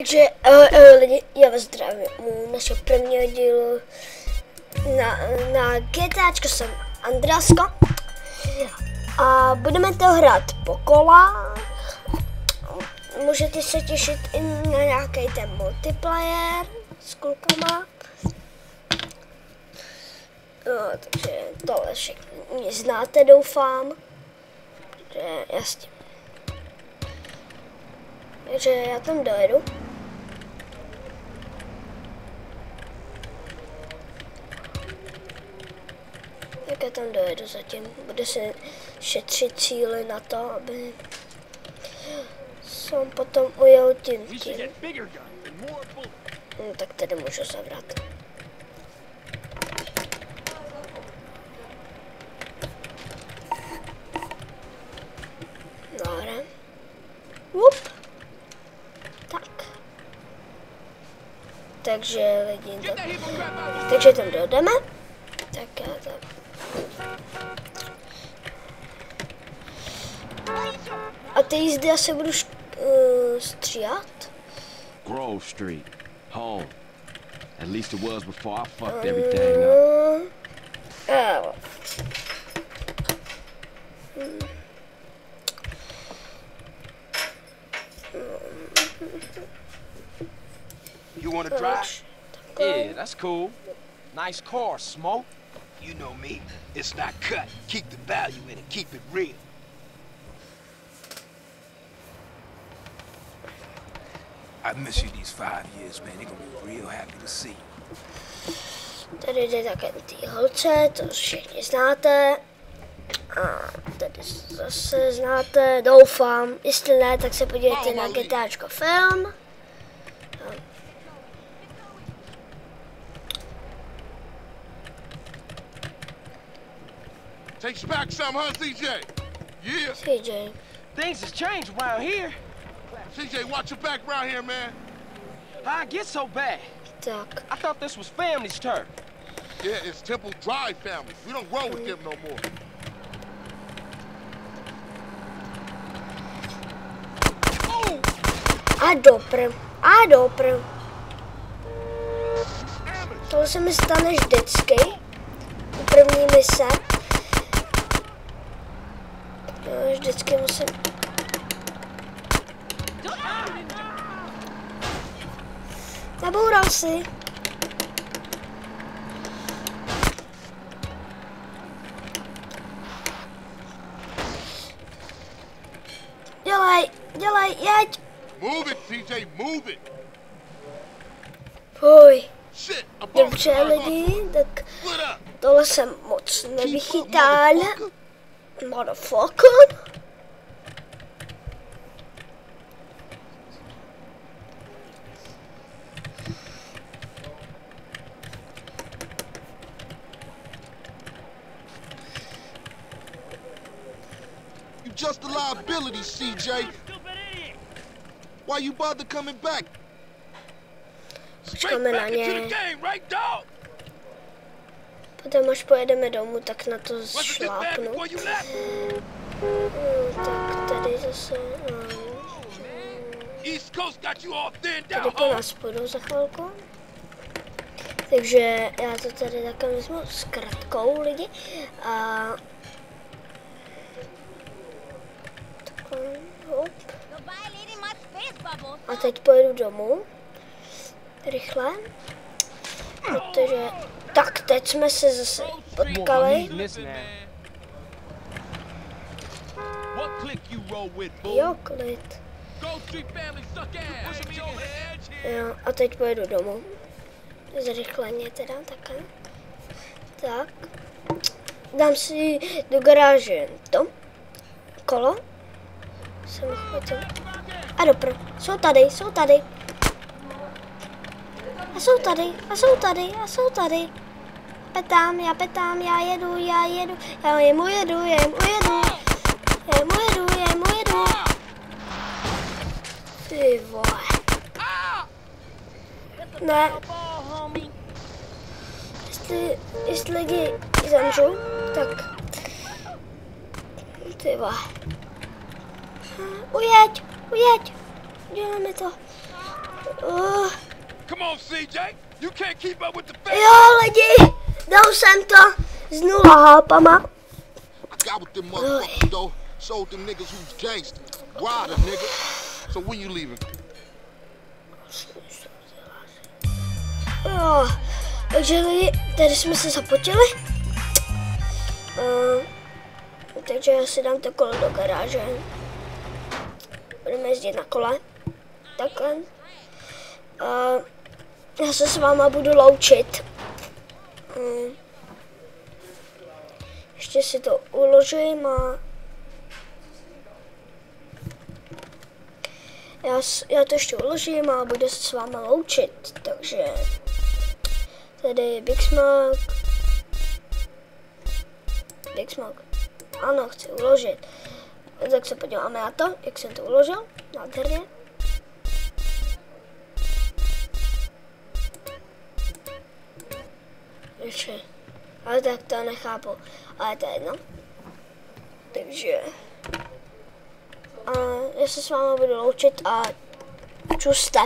Takže lidi, já vás zdravím u našeho prvního dílu na GTAčko, jsem Andrasko a budeme to hrát po kola. Můžete se těšit i na nějaký ten multiplayer s klukama. No, takže tohle všichni znáte, doufám. Takže jasně. Takže já tam dojedu. Jak já tam dojedu zatím? Bude se šetřit cíly na to, aby jsem potom ujel tím. No, tak tady můžu zavrat. Dobré. Tak. Takže lidi, takže tam dojdeme. Tak já tam. A ty jízdy já se budu stříhat. Grove Street, home. At least it was before I fucked everything up. You want to drive? Yeah, that's cool. Nice car, Smoke. You know me. It's not cut. Keep the value in it. Keep it real. I miss you these 5 years, man. They're gonna be real happy to see. Tady jde také ty holce, to všichni znáte. A tady zase znáte, doufám. Jestli ne, tak se podívejte na GTAčko film. Takes you back some, huh, CJ? Yeah. CJ. Things has changed around here. CJ, watch your back around here, man. How it get so bad? Tak. I thought this was family's turf. Yeah, it's Temple Drive family. We don't roll with them no more. A dobrý. Tohle se mi stane vždycky. U první mise. Vždycky musím. Naboural si. Dělej, jeď. Move it, CJ, move it. Fuj. Shit, Dobře lidi, tak tohle jsem moc nevychytal. Motherfucker. Just a liability, CJ. Why you bother coming back? Počkáme na ně. Potom až pojedeme domů, tak na to šlápnu. Tak tady zase. Tady po nás půjdou za chvilku. Takže já to tady takhle vezmu s kratkou lidi. A hop. A teď pojedu domů. Rychle. Protože tak teď jsme se zase potkali. Jo, klid. Jo, a teď pojedu domů. Zrychleně teda takhle. Tak. Dám si do garáže to kolo. Jsem chtěl. A dopr. Jsou tady. A jsou tady. Petám, já jedu. Já jemu jedu. Ty vole. Ne. Jestli lidi zemřu, tak ty vole. Ujeď, děláme to. on, CJ. You can't keep up with the facts. Jo, lidi, dal jsem to s 0 hápama. I got with them motherfuckers, though. Sold them niggas who's gangsters. Rider, nigga. So when you leaving? Jo, takže lidi, tady jsme se zapotili. Takže já si dám to kolo do garáže. Budeme jezdit na kole. Takhle. Já se s váma budu loučit. Ještě si to uložím a já to ještě uložím a budu se s váma loučit. Takže tady Big Smoke. Big Smoke. Ano, chci uložit. Tak se podíváme na to, jak jsem to uložil. Nádherně. Ještě. Ale tak to nechápu. Ale to je jedno. Takže. Já se s vámi budu loučit a čuste.